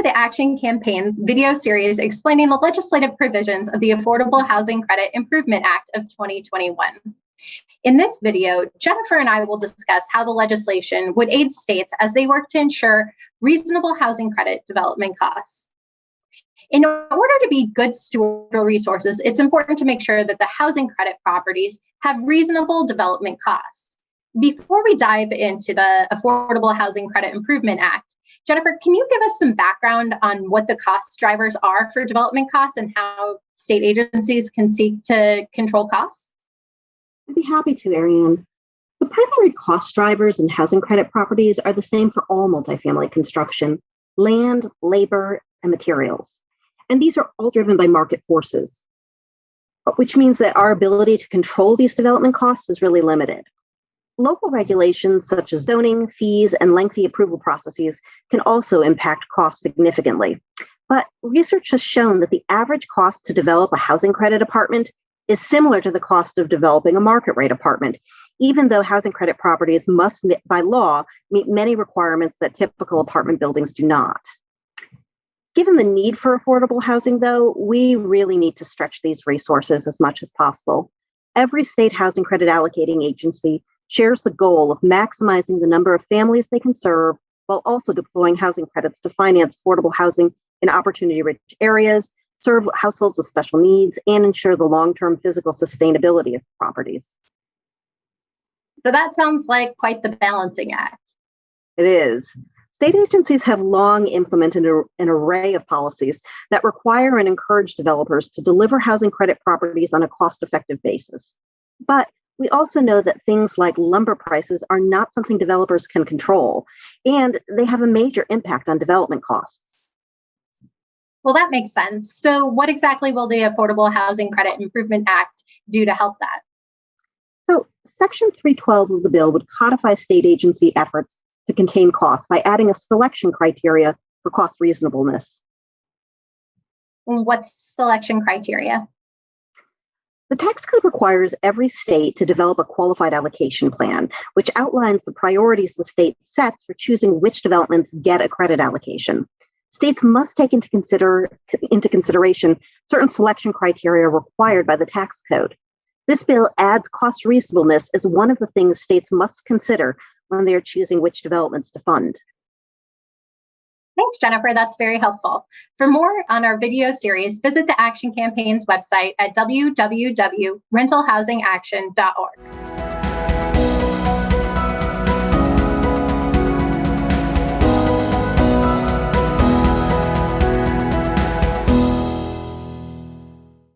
the Action Campaign's video series explaining the legislative provisions of the Affordable Housing Credit Improvement Act of 2021. In this video, Jennifer and I will discuss how the legislation would aid states as they work to ensure reasonable housing credit development costs. In order to be good steward of resources, it's important to make sure that the housing credit properties have reasonable development costs. Before we dive into the Affordable Housing Credit Improvement Act, Jennifer, can you give us some background on what the cost drivers are for development costs and how state agencies can seek to control costs? I'd be happy to, Ariane. The primary cost drivers in housing credit properties are the same for all multifamily construction: land, labor, and materials. And these are all driven by market forces, which means that our ability to control these development costs is really limited. Local regulations such as zoning, fees, and lengthy approval processes can also impact costs significantly. But research has shown that the average cost to develop a housing credit apartment is similar to the cost of developing a market rate apartment, even though housing credit properties must, by law, meet many requirements that typical apartment buildings do not. Given the need for affordable housing, though, we really need to stretch these resources as much as possible. Every state housing credit allocating agency shares the goal of maximizing the number of families they can serve while also deploying housing credits to finance affordable housing in opportunity-rich areas, serve households with special needs, and ensure the long-term physical sustainability of properties. So that sounds like quite the balancing act. It is. State agencies have long implemented an array of policies that require and encourage developers to deliver housing credit properties on a cost-effective basis. But we also know that things like lumber prices are not something developers can control, and they have a major impact on development costs. Well, that makes sense. So what exactly will the Affordable Housing Credit Improvement Act do to help that? So Section 312 of the bill would codify state agency efforts to contain costs by adding a selection criteria for cost reasonableness. What's selection criteria? The tax code requires every state to develop a qualified allocation plan, which outlines the priorities the state sets for choosing which developments get a credit allocation. States must take into consideration certain selection criteria required by the tax code. This bill adds cost reasonableness as one of the things states must consider when they are choosing which developments to fund. Thanks, Jennifer. That's very helpful. For more on our video series, visit the Action Campaign's website at www.rentalhousingaction.org.